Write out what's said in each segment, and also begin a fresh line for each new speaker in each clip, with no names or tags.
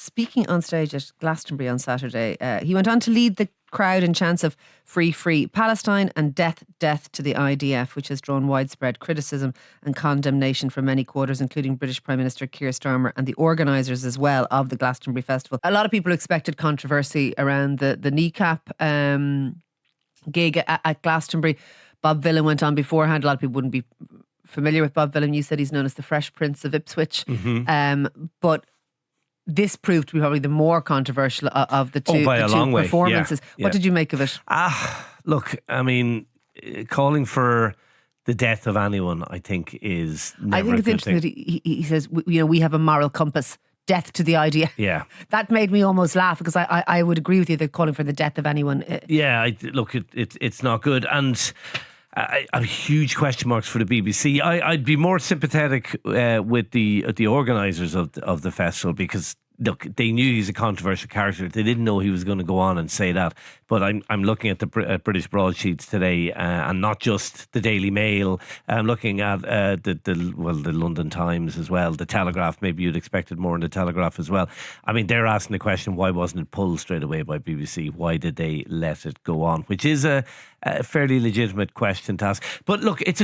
speaking on stage at Glastonbury on Saturday, he went on to lead the crowd in chants of free Palestine and death to the IDF, which has drawn widespread criticism and condemnation from many quarters, including British Prime Minister Keir Starmer and the organisers as well of the Glastonbury Festival. A lot of people expected controversy around the kneecap gig at Glastonbury. Bob Vylan went on beforehand. A lot of people wouldn't be familiar with Bob Vylan. You said he's known as the Fresh Prince of Ipswich. But this proved to be probably the more controversial of the two, performances.
Yeah.
What did you make of it?
Look, I mean, calling for the death of anyone, I think, is never
I think it's interesting that he says, we have a moral compass. Death to the idea.
Yeah.
That made me almost laugh, because I would agree with you that calling for the death of anyone.
Look, it's not good. And I have huge question marks for the BBC. I'd be more sympathetic with the organisers of the festival, because look, they knew he's a controversial character. They didn't know he was going to go on and say that. But I'm looking at the British broadsheets today, and not just the Daily Mail. I'm looking at the London Times as well, the Telegraph. Maybe you'd expected more in the Telegraph as well. I mean, they're asking the question, why wasn't it pulled straight away by BBC? Why did they let it go on? Which is a fairly legitimate question to ask. But look, it's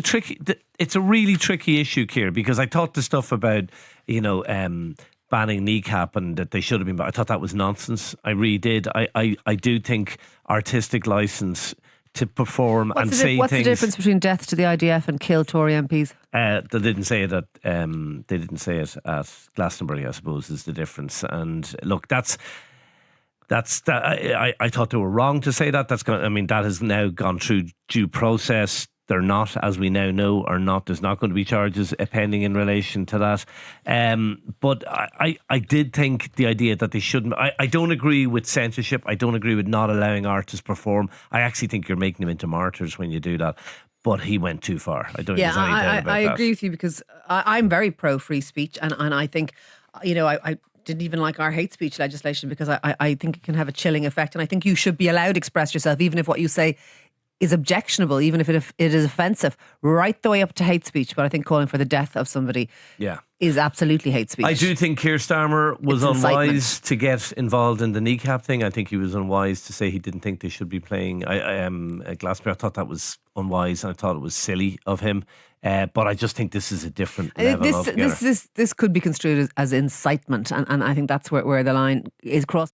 a really tricky issue, Keir, because I thought the stuff about banning kneecap and that they should have been, I thought that was nonsense. I really did. I do think artistic license to perform and say things.
What's the difference between death to the IDF and kill Tory MPs?
They didn't say it at Glastonbury, I suppose, is the difference. And look, that's that. I thought they were wrong to say that. That has now gone through due process. They're not, as we now know, there's not going to be charges pending in relation to that. But I did think the idea that they shouldn't, I don't agree with censorship. I don't agree with not allowing artists perform. I actually think you're making them into martyrs when you do that. But he went too far. I don't think there's any doubt about that.
I agree with you, because I'm very pro free speech, and I think, I didn't even like our hate speech legislation, because I think it can have a chilling effect, and I think you should be allowed to express yourself, even if what you say is objectionable, even if it is offensive, right the way up to hate speech. But I think calling for the death of somebody is absolutely hate speech.
I do think Keir Starmer was unwise to get involved in the kneecap thing. I think he was unwise to say he didn't think they should be playing Glastonbury. I thought that was unwise, and I thought it was silly of him. But I just think this is a different level
this could be construed as incitement, and I think that's where the line is crossed.